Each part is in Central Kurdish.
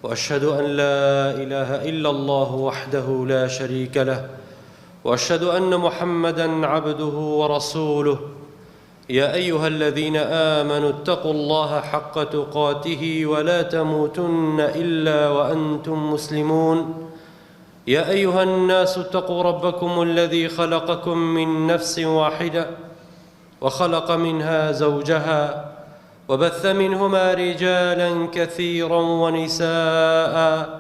وأشهد أن لا إله إلا الله وحده لا شريك له وأشهد أن محمدًا عبده ورسوله يا أيها الذين آمنوا اتقوا الله حق تقاته ولا تموتن إلا وأنتم مسلمون يا أيها الناس اتقوا ربكم الذي خلقكم من نفس واحدة وخلق منها زوجها وبث منهما رجالا كثيرا ونساء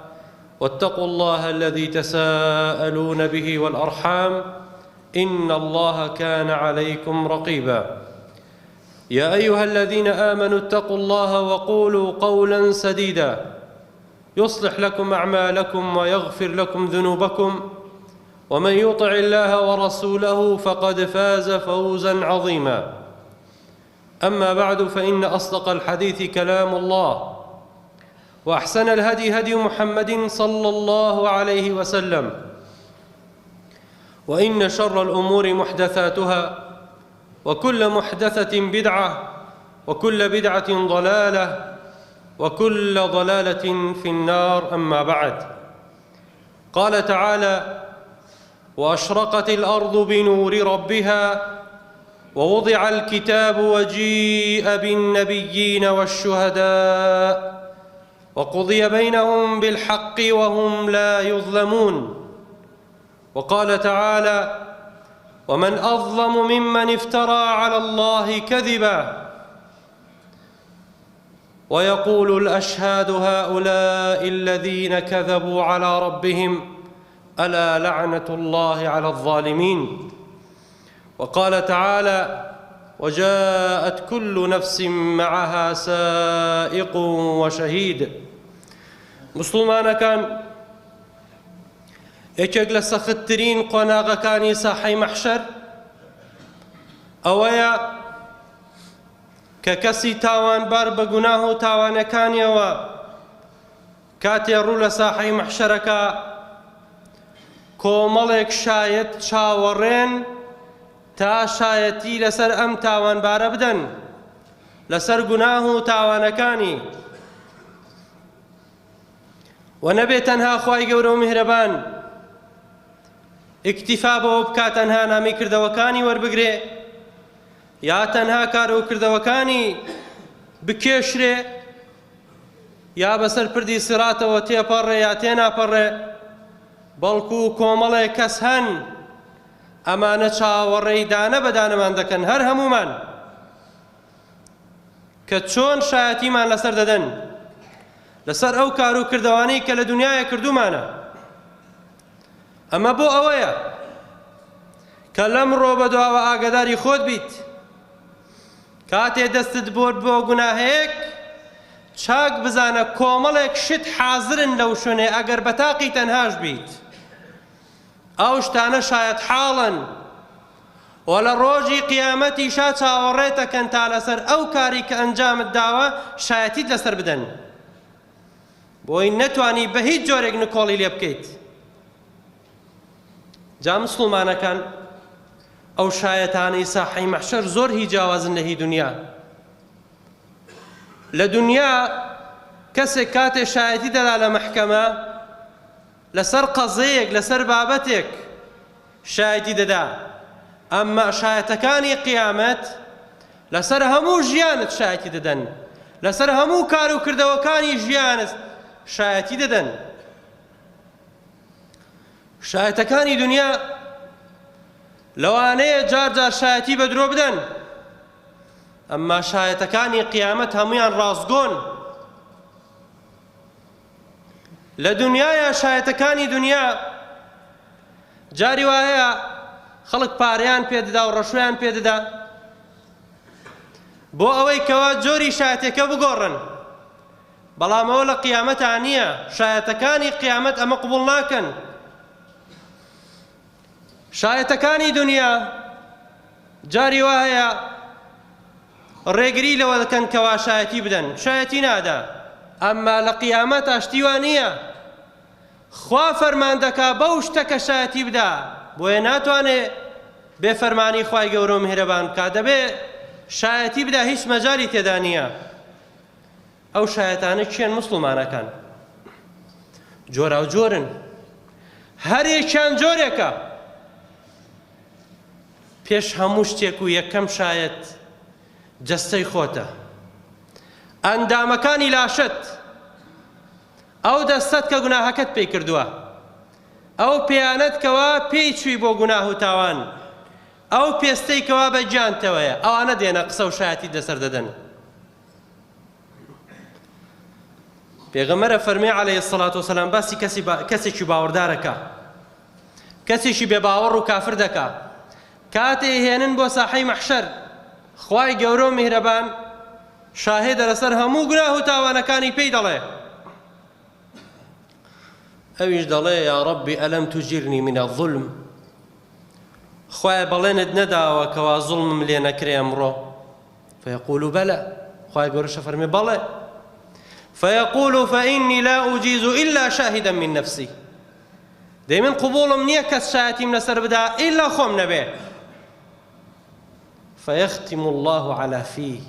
واتقوا الله الذي تساءلون به والأرحام إن الله كان عليكم رقيبا يا أيها الذين آمنوا اتقوا الله وقولوا قولا سديدا يصلح لكم أعمالكم ويغفر لكم ذنوبكم ومن يطع الله ورسوله فقد فاز فوزا عظيما أما بعد فإن أصدق الحديث كلام الله وأحسن الهدي هدي محمد صلى الله عليه وسلم وإن شر الأمور محدثاتها وكل محدثة بدعة وكل بدعة ضلالة وكل ضلالة في النار أما بعد قال تعالى وأشرقت الأرض بنور ربها ووضع الكتاب وجيء بالنبيين والشهداء وقضي بينهم بالحق وهم لا يظلمون وقال تعالى ومن أظلم ممن افترى على الله كذبا ويقول الأشهاد هؤلاء الذين كذبوا على ربهم ألا لعنة الله على الظالمين وقال تعالى وجاءت كل نفس معها سائق وشهيد مسلمان كان یەکێک لە سەختترین قۆناغەکانی ساحەی مەحشەر ئەوەیە کە کەسی تاوانبار بە گوناه و تاوانەکانیەوە کاتێ ڕوو لە ساحەی مەحشەرەکە کۆمەڵێک شایەت چاوەڕێن تا شایەتی لەسەر ئەم تاوانبارە بدەن لەسەر گوناه و تاوانەکانی و نەبێت تەنها خوای گەورە و میهرەبان ئیکتیفا بەوە بکات تەنها نامی کردەوەکانی وەربگرێ یا تەنها کار و کردەوەکانی بکێشرێ یا بەسەر پردی سیراتەوە تێپەڕێ یا تێناپەڕێ بەڵکو کۆمەڵێک کەس هەن ئەمانە چاوەڕێی دانە بەدانەمان دەکەن هەر هەمومان کە چۆن شایەتیمان لەسەر دەدەن لەسەر ئەو کار و کردەوانەی کە لە دنیاە کردومانە ئەمە بۆ ئەوەیە کە لەمڕۆ بەدواوە ئاگاداری خۆت بیت کاتێ دەستت بۆ گوناهەیەک چاک بزانە کۆمەڵێک شت حازرن لەو شوێنێ ئەگەر بەتاقی تەنهاش بیت ئەو شتانە شایەت حاڵن و لە ڕۆژی قیامەتیشا چاوەڕێتەکەن تا لەسەر ئەو کاری کە ئەنجامت داوە شایەتیت لەسەر بدەن بۆی نەتوانی بە هیچ جۆرێک نکۆڵی لێ بکەیت جا مسڵمانەکان ئەو شایەتانەی ساحەی مەحشەر زۆر هی جیاوازن لە هی دنیا لە دنیا کەسێک کاتێ شایەتی دەدا لە مەحکەمە لەسەر قەزەیەک لەسەر بابەتێک شایەتی دەدا ئەمما شایەتەکانی قیامەت لەسەر هەموو ژیانت شایەتی دەدەن لەسەر هەموو کار و کردەوەکانی ژیانت شایەتی دەدەن شایەتەکانی دنیا لەوانەیە جار جار شایەتی بە درۆ بدەن ئەمما شایەتەکانی قیامەت هەمویان ڕاستگۆن لە دنیایە شایەتەکانی دنیا جاری وایە خەڵک پارەیان پێدەدا و ڕەشویان پێدەدا بۆ ئەوەی کەوا جۆری شایەتەکە بگۆڕن بەڵام ئەوە لە قیامەتە نییە شایەتەکانی قیامەت ئەمە قبوڵ ناکەن شایەتەکانی دنیا جاری وایە ڕێگری لەوە دەکەن کەوا شایەتی بدەن شایەتی نادا ئەمما لە قیامەت ئاشتیوان نییە خوا فەرمان دەکا بەو شتەکە شایەتی بدا بۆیە ناتوانێ بێ فەرمانی خوای گەورە و میهرەبان بکا دەبێ شایەتی بدا هیچ مەجالی تێدا نییە ئەو شایەتانە چیان مسڵمانەکان جۆرا و جۆرن، هەرێکیان جۆرێکە. پێش هەموو شتێک و یەکەم شایەت جەستەی خۆتە، ئەندامەکانی لاشت، ئەو دەستەت کە گوناهەکەت پێی کردووە، ئەو پێیانەت کەوا پێی چووی بۆ گوناه و تاوان، ئەو پێستەی کەوا بە گیانتەوەیە، ئەوانە دێنە قسە و شایەتی دەسەر دەدەن. پێغەمبەر فەرمێ عەلەیهی سەڵات وسەلام باسی کەسێکی باوەڕدارەکە، کەسێکی بێباوەڕ و کافر دەکا، کاتێ هێنن بۆ ساحەی مەحشەر، خوای گەورە و میهرەبان شاهێدە لەسەر هەموو گوناه و تاوانەکانی پێی دەڵێ، ئەویش دەڵێ یا ڕەبی ئەلەم توجیرنی من الظلم، خوای بەڵێنت نەداوە کەوا زوڵمم لێ نەکرێ ئەمڕۆ؟ فەیەقول بەلە، خوای گەورەشە فەرمێ بەڵێ. فيقول فإني لا أجيز إلا شاهدا من نفسي، دەی من قبوڵم نییە کەس شایەتیم لەسەر بدا ئیلا خۆم نەبێ. فيختم الله على فيه،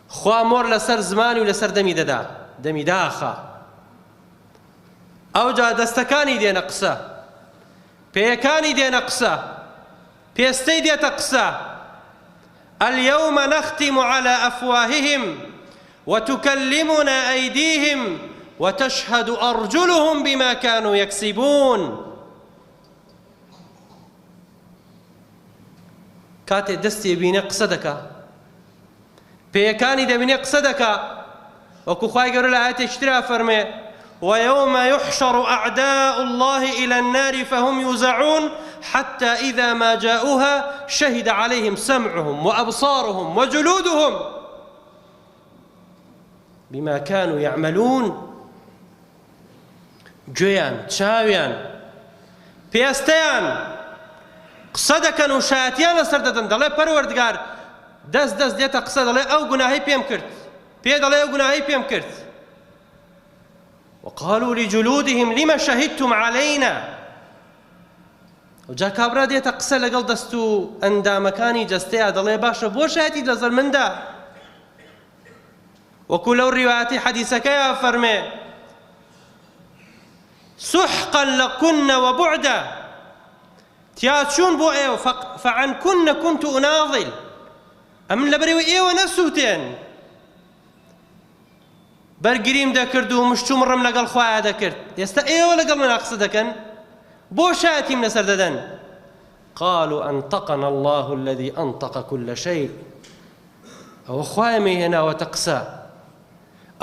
خوا مۆر لەسەر زمانی و لەسەر دەمی دەدا، دەمی داخە. ئەوجا دەستەکانی دێنە قسە، پێیەکانی دێنە قسە، پێستەی دێتە قسە. اليوم نختم على أفواههم وتكلمنا أيديهم وتشهد أرجلهم بما كانوا يكسبون. کاتێ دەستی بینێ قسە دەکا، پێیەکانی دەبینێ قسە دەکا، وەکو خوای گەورە لە ئاەتێکی ترا فەرمێ ويوم يحشر أعداء الله إلى النار فهم يوزعون حتى إذا ما جاءوها شهد عليهم سمعهم وأبصارهم وجلودهم بما كانوا يعملون. گوێیان، چاویان، پێستەیان قسە دەکەن و شایەتیان لەسەر دەدەن، دەڵێ پەروەردگار دەست دێتە قسە، دەڵێ ئەو گوناهی پێم کرد، پێ دەڵێ ئەو گوناهی پێم کرد. وقالوا لجلودهم لما شهدتم علينا، وجا کابرا دێتە قسە لەگەڵ دەست و ئەندامەکانی جەستەیە، دەڵێ باشە بۆ شایەتی لەسەر مندا. وەکو لەو ڕیواەتی حەدیسەکەیە فەرمێ سحقا لكن وبعدا، تیاچوون بۆ ئێوە، فعنكن كنت أناضل، ئەمن لەبەرەوەی ئێوە نەسووتێن، بەرگریم دەکرد و مشتومڕم لەگەڵ خوایە دەکرد، ئێستا ئێوە لەگەڵ منە قسە دەکەن، بۆ شایەتیم لەسەر دەدەن. قالوا أنطقنا الله الذي أنطق كل شيء، ئەوە خوایە مەیهێناوەتە قسە،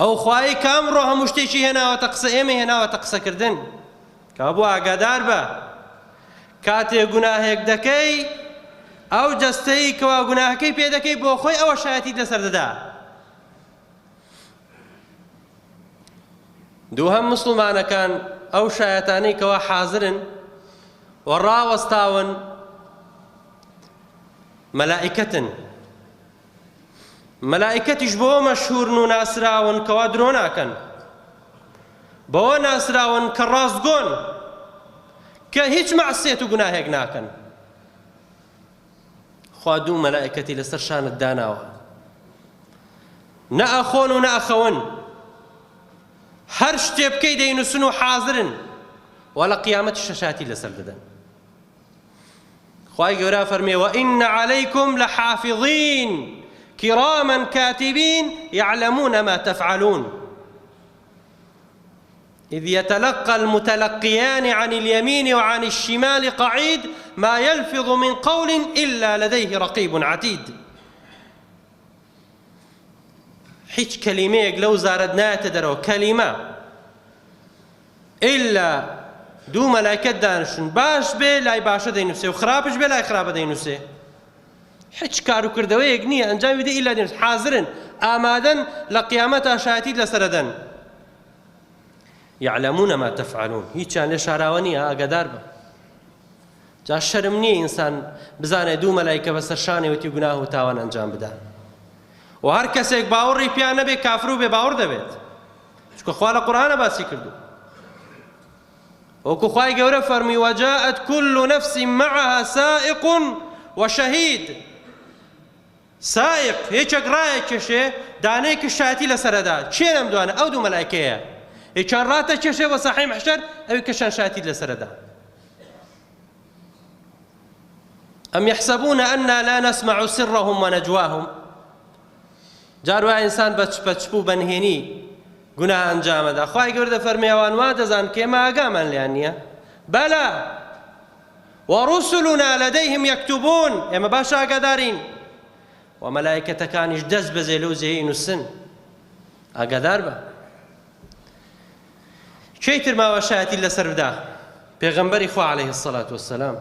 ئەو خوایی کە ئەمڕۆ هەموو شتێکی هێناوەتە قسە، ئێمە هێناوەتە قسەکردن. کا بۆ ئاگادار بە کاتێ گوناهێک دەکەی، ئەو جەستەی کەوا گوناهەکەی پێ دەکەی بۆ خۆی، ئەوە شایەتی لەسەر دەدا. دووهەم مسلمانەکان ئەو شایەتانەی کەوا حازرن و ڕاوەستاون مەلائیکەتن، مەلائیکەتیش بۆ مەشهورن و ناسراون کەوا درۆ ناکەن، بەوە ناسراون کە ڕاستگۆن، کە هیچ مەعسیەت و گوناهێک ناکەن. خوا دوو مەلائیکەتی لەسەر شانت داناوە، نە ئەخۆن و نە ئەخەون، هەر شتێ بکەی دەینووسن و حازرن، و لە قیامەتی شەشاتی لەسەر دەدەن. خوای گەورە فەرمێ وئین عەلەیکم لەحافظین كراما كاتبين يعلمون ما تفعلون إذ يتلقى المتلقيان عن اليمين وعن الشمال قعيد ما يلفظ من قول إلا لديه رقيب عتيد. هیچ کەلیمەیەک لەو زارەت نایەتە دەرەوە، کەلیمە ئیلا دوو مەلایکەت دانیشتن، باش بێ لای باشە دەینووسێ و خراپش بێ لای خراپە دەینووسێ. هیچ کاروکردەوەیەک نییە ئەنجامی بدە ئیلا دێنووسێ، حازرن، ئامادەن لە قیامەتە شایەتی لەسەردەدەن. يعلمون ما تفعلون، هیچیان لێ شاراوە نییە، ئاگادار بە. جا شەرم نییە ئینسان بزانێ دوو مەلایکە بەسەر شانێوەتی گوناه و تاوان ئەنجام بدە، و هەر کەسێک باوەڕی پیان نەبێ کافر و بێ باوەڕ دەبێت، چونکە خوا لە قورئانە باسی کردو. وەکو خوای گەورە فەرمی وجاءت كل نفس معها سائق وشهيد، سائق هیچێک ڕایەکێشێ، دانەیەکی شایەتی لەسەرەدا، چێ لەم دوانە؟ ئەو دوو مەلایکەیە، چۆن ڕاتەکێشێ بە ساحەی مەحشەر ئەوەی کە شانشاتی لەسەرەدا. ئەم یحسەبوونە ئەننا لا نەسمەع سرهم وەنەجواهم. جار وایە ئینسان بە چپ و بەنهێنی گوناه ئەنجامەدا. خوای گەورە دەفەرمێ ئەوان وا دەزان کە ئێمە ئاگامان لێیان نییە. بەلا وەڕوسلنا لەدەیهم یەکتوبون، ئێمە باش ئاگادارین، و مەلایکەتەکانیش دەست بەجێ لەو جێی نووسن. ئاگادار بە. کەی تر ماوە شایەتی لەسەر بدا؟ پێغەمبەری خوا عەلەیهی السەڵات وەسەلام.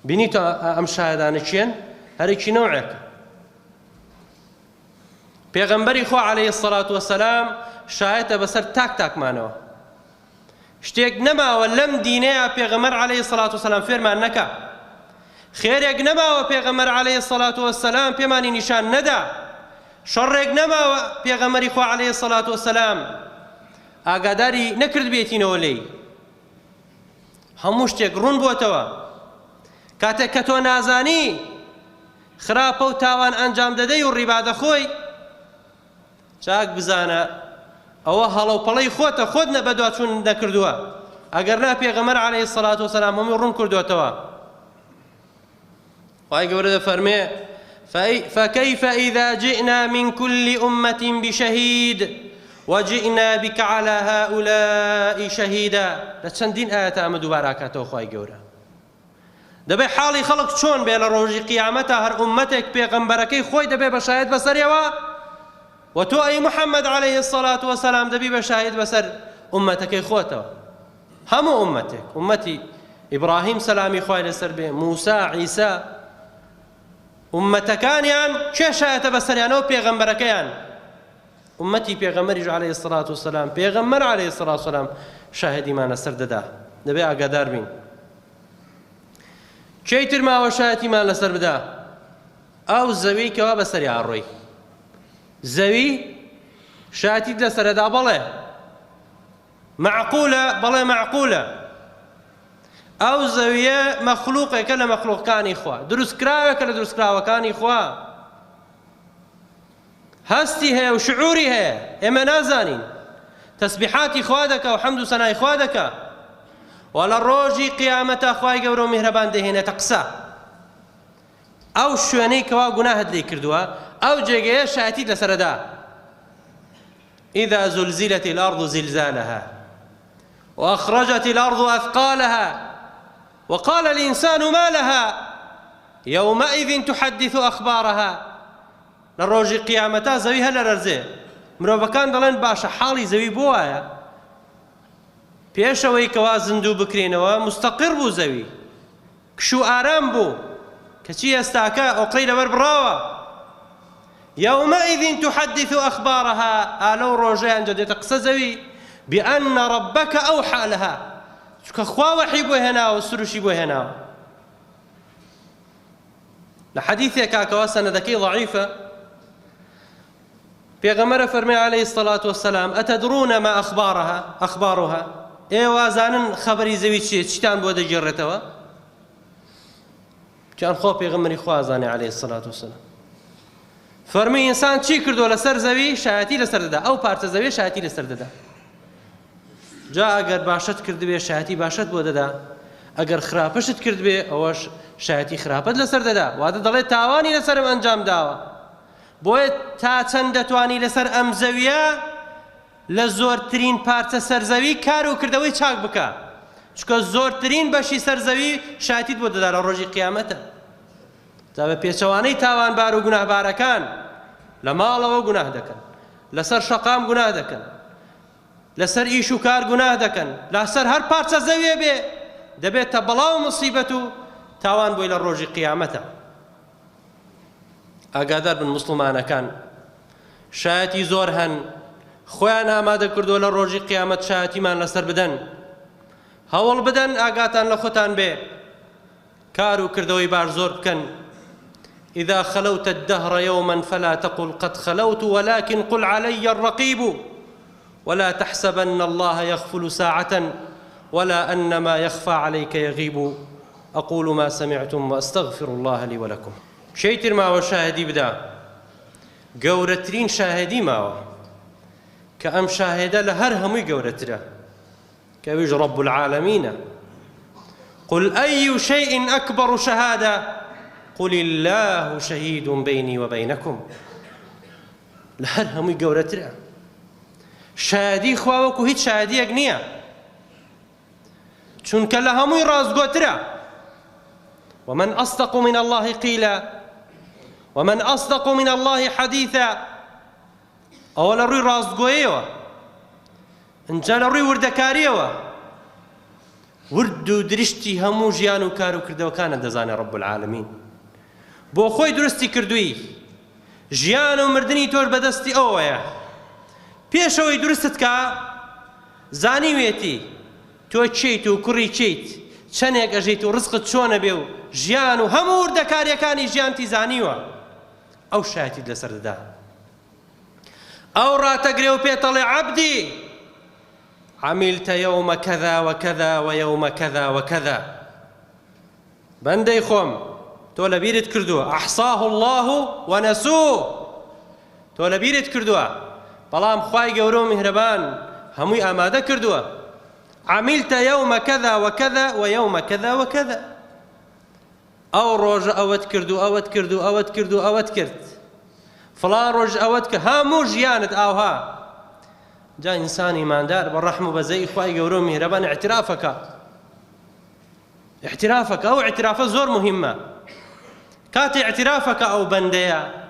بینیتە ئەم شایەدانە چیان؟ هەرێکی نەوعێکە. پێغەمبەری خوا عەلەیهی السەڵات وەسەلام شایەتە بەسەر تاک-تاکمانەوە. شتێک نەماوە لەم دینەیە پێغەمبەر عەلەیهی السەڵات وەسەلام فێرمان نەکا. خێرێک نەماوە پێغەمبەر عەلەیهی السەڵات وەسەلام پێمانی نیشان نەدا. شەڕێک نەماوە پێغەمبەری خوا عەلەیهی السەڵات وەسەلام ئاگاداری نەکرد بێتینەوە لێی. هەموو شتێک ڕوون بووەتەوە. کاتێک کە تۆ نازانی خراپە و تاوان ئەنجام دەدەی و ڕیبا دەخۆی، چاک بزانە ئەوە هەڵەوپەڵەی خۆتە، خۆت بەدواچوون نەکردووە. ئەگەر نا پێغەمبەر عەلەیهی السەڵات وەسەلام هەمووی ڕوون کردووەتەوە. خوای گەورە دەفەرمێ فكيف إذا جئنا من كل أمة بشهيد وجئنا بك على هؤلاء شهيدا. لچەندین ئاەتە ئەمە دووبارە ئاکاتەوە خوای گەورە. دەبێ حاڵی خەڵک چۆن بێ لە ڕۆژی قیامەتە هەر ئومەتێک پێغەمبەرەکەی خۆی دەبێ بە شاهید بەسەرەوە، و تۆ ئەی محەممەد عەلەیهی السەڵات وەسەلام دەبی بە شاهید بەسەر ئومەتەکەی خۆتەوە. هەموو ئومەتێک، ئومەتی ئیبراهیم سەلامی خوای لەسەر بێ، موسا، عیسا، ئومەتەکانیان کێ شایەتە بەسەریانەوە؟ پێغەمبەرەکەیان. ئومەتی پێغەمبەریش عەلەیهی السەڵات وەسەلام، پێغەمبەر عەلەیهی السەڵات وەسەلام شاهدیمان لەسەر دەدا. دەبێ ئاگادار بین. کەی تر ماوە شایەتیمان لەسەر بدا؟ ئەو زەوی کەوا بەسەری ئاڕۆی. زەوی شایەتیت لەسەرەدا؟ بەڵێ. معقولە؟ بەڵێ معقولە. ئەو زەویە مەخلووقێکە لە مەخلووقەکانی خوا، دروستکراوێکە لە دروستکراوەکانی خوا. هەستی هەیە و شعوری هەیە، ئێمە نازانین. تەسبیحاتی خوا دەکا و حەمد و سەنای خوا دەکا، و لە ڕۆژی قیامەتە خوای گەورە و میهرەبان دەهێنێتە قسە. ئەو شوێنەی کەوا گوناهت لێ کردووە، ئەو جێگەیە شایەتیت لەسەرەدا. إذا زلزلت الأرض زلزالها وأخرجت الأرض أثقالها وقال الإنسان ما لها يومئذ تحدث أخبارها. لروج قيامتا زوي هلا رزي مروفكان دلن باشا حالي زوي بوايا پێشەوەی کەوا زندوو بکرێنەوە مستەقر بوو زەوی، کشو ئارام بوو، کەچی ئێستاکە ئۆقەی لەبەر بڕاوە. يومئذ تحدث أخبارها. ئالەو ڕۆژەیان جا دێتە قسە زەوی بأن ربك أوحى لها، چونکە خوا وەحی بۆ هێناوە، سروشی بۆ هێناوە. لە حەدیثێکا کەوا سەنەدەکەی ضەعیفە، پێغەمبەر فەرمێ عەلەیهی السەڵات وەسەلام ئەتەدڕونە ما ئەخبارها، ئێوە زانن خەبەری زەوی چییە، چیتان بۆ دەگێڕێتەوە؟ چیان خۆ پێغەمبەری خوا ئەزانێ عەلەیهی السەڵات وەسەلام. فەرمی ئینسان چی کردووە لەسەر زەوی؟ شایەتی لەسەر دەدا. ئەو پارچە زەویە شایەتی لەسەر دەدا. جا ئەگەر باشت کردبێ شایەتی باشت بۆ دەدا، ئەگەر خراپەشت کردبێ ئەوەش شایەتی خراپەت لەسەر دەدا. واتە دەڵێت تاوانی لەسەرم ئەنجام داوە. بۆیە تا چەند دەتوانی لەسەر ئەم زەویە لە زۆرترین پارچە سەرزەوی کار و کردەوەی چاک بکە، چونکە زۆرترین بەشی سەرزەوی شایەتیت بۆ دەدا لە ڕۆژی قیامەتە. تا بە پێچەوانەی تاوانبار و گوناهبارەکان لە ماڵەوە گوناه دەکەن، لەسەر شەقام گوناه دەکەن، لەسەر ئیش و کار گوناه دەکەن، لەسەر هەر پارچە زەویە بێ دەبێتە بەڵاو مصیبەت و تاوان بۆی لە ڕۆژی قیامەتە. ئاگادار بن مسلمانەکان، شایەتی زۆر هەن، خۆیان ئامادە کردووە لە ڕۆژی قیامەت شایەتیمان لەسەر بدەن. هەوڵ بدەن ئاگاتان لە خۆتان بێ، کار و کردەوەی باش زۆر بکەن. إذا خلوت الدهر يوما فلا تقل قد خلوت ولكن قل علي الرقيب ولا تحسبن الله يغفل ساعة ولا أن ما يخفى عليك يغيب. أقول ما سمعتم وأستغفر الله لي ولكم. شيتر ما وشاهدي بدا گەورەترین شاهدی ماوە كأم شاهدة لهرهم يقورترا كويج رب العالمين قل أي شيء أكبر شهادة قل الله شهيد بيني وبينكم لهرهم يقورترا شادي خواوكو هيت شادي أغنية چونك لهموي رازقوترا ومن أصدق من الله قيلا ومن أصدق من الله حديثا أولا روي رازقويوا انجا لروي وردكاريوا وردو درشتي همو جيانو كارو كردو كان دزاني رب العالمين بو خوي درستي كردوي جيانو مردني تور بدستي اويا بيشوي درستك زاني ويتي تو چیت و کوڕی چیت چەندێک ئەژیت و ڕزقت چۆنە بێ و ژیان و هەموو وردەکاریەکانی ژیانتی زانیوە ئەو شایەتیت لەسەر دەدا ئەو ڕاتەگرێ و پێتەڵێ عەبدی عەمیلتە یەومە کەذا وەکەذا وەیەومە کەذا وەکەذا بەندەی خۆم تۆ لەبیرت کردووە ئەحساه الله وەنەسووه تۆ لەبیرت کردووە بەڵام خوای گەورە و میهرەبان هەمووی ئامادە کردووە عملت يوم كذا وكذا ويوم كذا وكذا أو روج أوت كردو أوت كردو أوت كردو أوت كرد فلان روج أوت كرد هامو جيانت أوها جاء إنساني ماندار بالرحمة بزي إخوائي قولوا مهربان اعترافك أو اعتراف زور مهمة كاتي اعترافك أو بنديا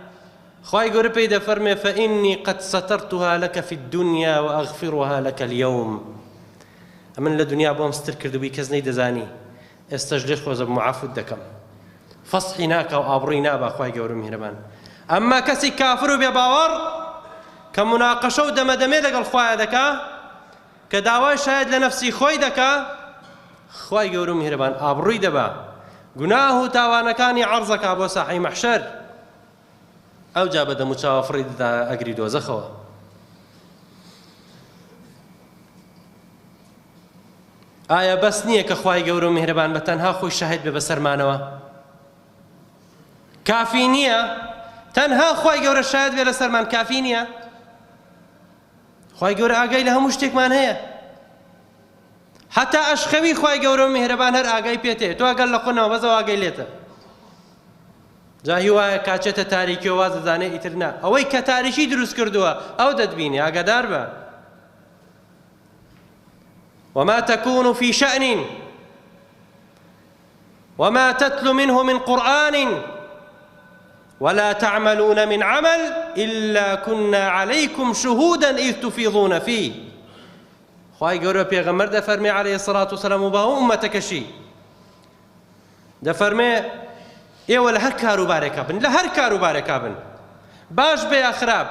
إخوائي قولوا بيدا فرمي فإني قد سترتها لك في الدنيا وأغفرها لك اليوم ئەمن لە دنیا بۆم ستر کردووی کەس نەیدەزانی ئێستەش لێش خۆزە معافوت دەکەم فەسحی ناکە و ئابڕووی نابا خوای گەورە و میهرەبان ئەمما کەسی کافر و بێباوەڕ کە مناقەشە و دەمەدەمێ لەگەڵ خوایە دەکا کە داوای شاید لە نەفسی خۆی دەکا خوای گەورە و میهرەبان ئابڕووی دەبا گوناه و تاوانەکانی عەرزەکا بۆ ساحەی مەحشەر ئەوجا بە دەم و چاوەفڕی دەدا ئەگری دۆزەخەوە ئایا بەس نییە کە خوای گەورە و میهرەبان بە تەنها خۆی شاهید بێ بەسەرمانەوە کافی نییە تەنها خوای گەورە شاهید بێ لەسەرمان کافی نییە خوای گەورە ئاگای لە هەموو شتێکمان هەیە هەتا ئەشخەوی خوای گەورە و میهرەبان هەر ئاگای پێتەیە تۆ ئەگەر لە خۆنەوە بەزەوە ئاگای لێتە جا هی وایە کاچێتە تاریکی و وا دەزانێ ئیتر نا ئەوەی کە تاریکی دروست کردووە ئەو دەتبینێ ئاگادار بە وما تكون في شأن وما تتلو منه من قرآن ولا تعملون من عمل إلا كنا عليكم شهودا إذ تفيضون فيه خواهي قولوا بيغمر دفرمي عليه الصلاة والسلام وباو أمتكشي دفرمي إيوه لهر كارو باركا بن لهر كارو باركا بن باش بيا خراب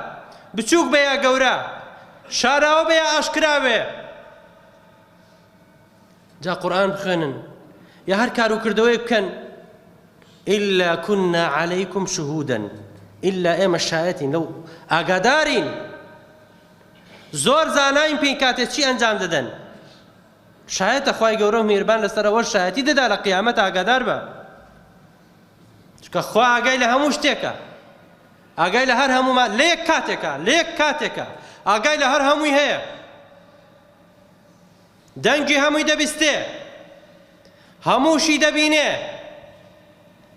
بچوك بيا قورا شاراو بيا أشكرا بيا جا قرآن بخوێنن یا هەر کار و کردەوەی بکەن إلا كنا عليكم شهودا إلا ئێمە شایەتین لەو ئاگادارین زۆر زاناین پێی کاتێک چی ئەنجام دەدەن شایەتە خوای گەورە و میهرەبان لەسەرەوە شایەتی دەدا لە قیامەت ئاگادار بە چونکە خوا ئاگای لە هەموو شتێکە ئاگای لە هەر هەموومان لە یەک کاتێکە ئاگای لە هەر هەمووی هەیە دەنگی هەمووی دەبیستێ هەمووشی دەبینێ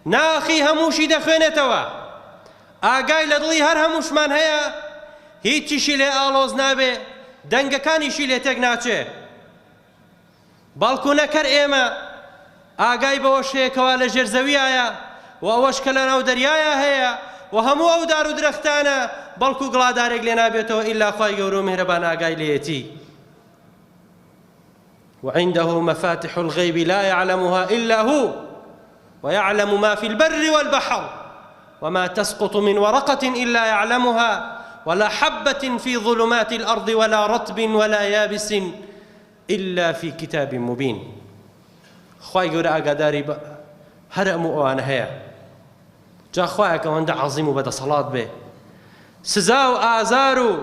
ناخی هەمووشی دەخوێنێتەوە ئاگای لە دڵی هەر هەمووشمان هەیە هیچیشی لێ ئاڵۆز نابێ دەنگەکانیشی لێ تێک ناچێ بەڵکو نەکەر ئێمە ئاگای بەوەش هەیە کەوا لە ژێر زەویایە و ئەوەش کە لە ناو دەریایە هەیە و هەموو ئەو دار و درەختانە بەڵکو گڵادارێک لێ نابێتەوە ئیلا خوای گەورە و میهرەبان ئاگای لێیەتی وعنده مفاتح الغيب لا يعلمها إلا هو ويعلم ما في البر والبحر وما تسقط من ورقة إلا يعلمها ولا حبة في ظلمات الأرض ولا رطب ولا يابس إلا في كتاب مبين خواهي قول أقداري هرأم وأنا هيا جا خواهي كواندا عظيم وبدا صلاة به سزاو آزارو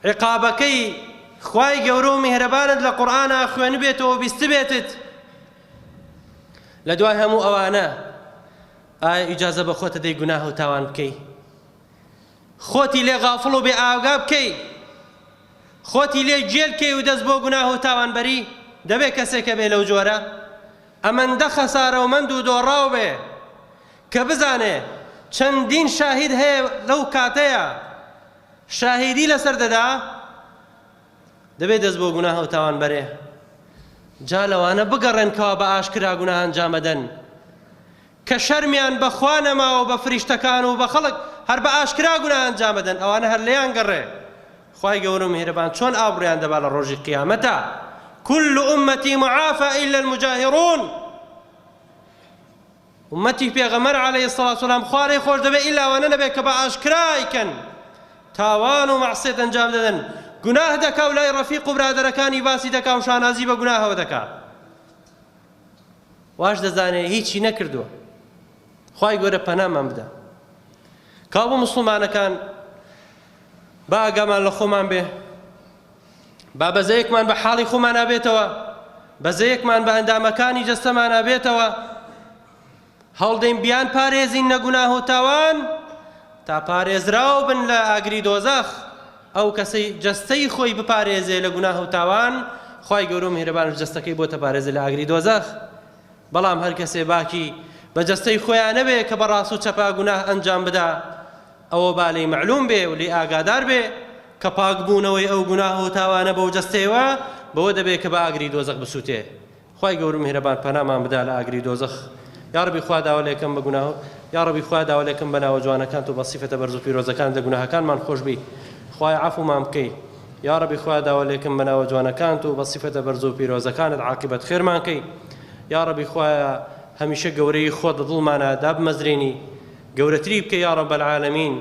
عقابكي خوای گەورە و میهرەبانت لە قورئانە خوێن بێتەوە بیست بێتت لە دوای هەموو ئەوانە ئایا ئیجازە بە خۆتە دەی گوناه و تاوان بکەی خۆتی لێ غافڵ و بێ ئاگا بکەی، خۆتی لێ جێلکەی و دەست بۆ گوناه و تاوانبەری، دەبێت کەسێکە بێ لەو جۆرە ئەمەندە خەسارەومەند و دۆڕاو بێ کە بزانێ چەندین شاهید هەیە لەو کاتەیە شاهیدی لەسەر دەدا، دەبێت دەست بۆ گوناه و تاوانبەرێ. جا لەوانە بگەڕێنکەوە بە ئاشکرا گوناه ئەنجامەدەن کە شەرمیان بەخوا نەماوە بە فریشتەکان و بە خەڵک هەر بە ئاشکرا گوناه ئەنجامەدەن، ئەوانە هەر لێیان گەڕێ. خوای گەورە و میهرەبان چۆن ئابڕیان دەبا لە ڕۆژی قیامەتە. كل أمتي معافى إلا المجاهرون. أمتي پێغەمبەر عليه الصلاة والسلام خوارێ خۆش دەبێ ئیلا ئەوانە نەبێ کە بە ئاشکرایکەن تاوان و مەعسیەت ئەنجام دەدەن، گوناه دەکا و لای ڕەفیق و برادەرەکانی باسی دەکا و شانازی بە گوناهەوە دەکا، واش دەزانێ هیچی نەکردووە. خوای گەورە پەنامان بدە. کابوو مسلمانەکان با ئاگامان لە خۆمان بێ، با بەزەیەکمان بە حاڵی خۆمان نابێتەوە، بەزەیەکمان بە ئەندامەکانی جەستەمان نابێتەوە، هەڵدەین بیان پارێزین لە گوناه و تاوان تا پارێزراو بن لە ئاگری دۆزەخ. ئەو کەسەی جەستەی خۆی بپارێزێ لە گوناه و تاوان، خوای گەورە و میهرەبان جەستەکەی بۆتە پارێزە لە ئاگری دۆزەخ. بەڵام هەر کەسێ باکی بە جەستەی خۆیان نەبێ کە بەڕاست و چەپا گوناه ئەنجام بدا، ئەوە با لێی معلوم بێ و لێی ئاگادار بێ کە پاکبوونەوەی ئەو گوناه و تاوانە بەو جەستەیەوە بەوە دەبێت کە بە ئاگری دۆزەخ بسووتێ. خوای گەورە و میهرەبان پەنامان بدا لە ئاگری دۆزەخ. یا ربی خوا داوا لێکم بە گوناه، یا ربی خوا داوا لێکم بە ناوە جوانەکان و بە سیفەتە بەرز و پیرۆزەکان لە گوناهەکانمان خۆش بی، خوای عەفومان بکەی. یا ربی خوا داوا لێکم بە ناوە جوانەکان و بە سیفەتە بەرز و پیرۆزەکانت عاقبەت خێرمان کەی. یا ربی خوا هەمیشە گەورەی خۆت لە دڵمانە دابمەزرێنی، گەورەتری بکەی یا رب العالمین.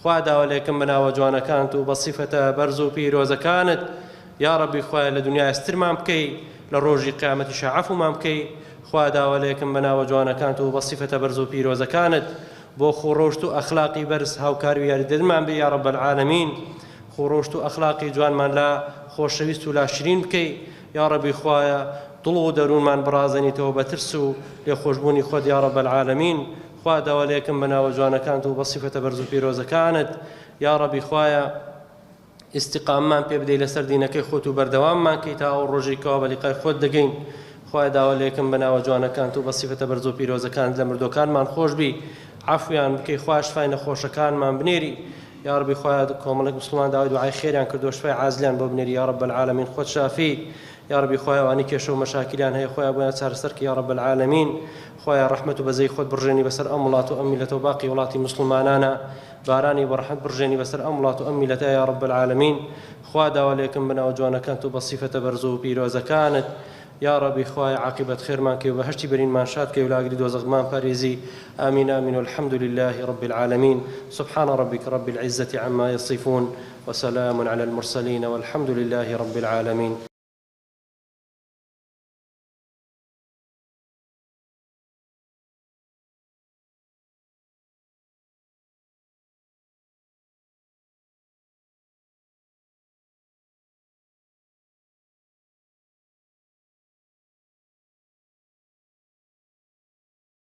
خوا داوا لێکم بە ناوە جوانەکان و بە سیفەتە بەرز و پیرۆزەکانت، یا ربی خوا لە دنیای سترمان بکەی، لە ڕۆژی قیامەتیش عەفومان بکەی. خوا داوا لێکم بە ناوە جوانەکان و بە سیفەتە بەرز و پیرۆزەکانت بۆ خۆڕۆشت و ئەخلاقی بەرز هاوکار و یاریدەرمان بێ یا رب العالمین. خۆڕۆشت و ئەخلاقی جوانمان لا خۆشەویست و لا شیرین بکەی یا ربی خوایە، دڵ و دەروونمان بڕازێنیتەوە بە ترس و لێخۆشبوونی خۆت یا رب العالمین. خوا داوا لێکم بە ناوە جوانەکان و بە سیفەتە بەرز و پیرۆزەکانت یا ربی خوایە ئیستیقاممان پێ بدەی لەسەر دینەکەی خۆت و بەردەواممان کەی تا ئەو ڕۆژی کەوا بە لیقای خۆت دەگەین. خوای داوا لێکم بە ناوە جوانەکان و بە سیفەتە بەرز و پیرۆزەکانت لە مردوەکانمان خۆش بی، عەفویان بکەی، خوا شفای نەخۆشەکانمان بنێری یا ربی خوایە. کۆمەڵێک مسلمان داوای دوعای خێریان کردو، شفای عازلیان بۆ بنێری یا رب العالمین. خۆت شافی یا ربی خوایە، ئەوانەی کێشە و مەشاکلیان هەیە خۆیان بۆیان چارەسەرکە یا رب العالمین. خۆیان ڕەحمەت و بەزەی خۆت بڕژێنی بەسەر ئەم وڵات و ئەم میلەتە و باقی وڵاتی مسلمانانە، بارانی بەڕەحمەت بڕژێنی بەسەر ئەم وڵات و ئەم میلەتە یا رب العالمین. خوا داوا لێکم بە ناوە جوانەکان و بە سیفەتە بەرز و پیرۆزەکانت یا ربی خوایە عاقبەت خێرمان کەی و بەهەشتی بەرینمان شاد کەی و لە ئاگری دۆزەخمان پارێزی. آمین آمین والحمد لله رب العالمين. سبحان ربك رب العزة عما يصفون وسلام على المرسلين والحمد لله رب العالمين.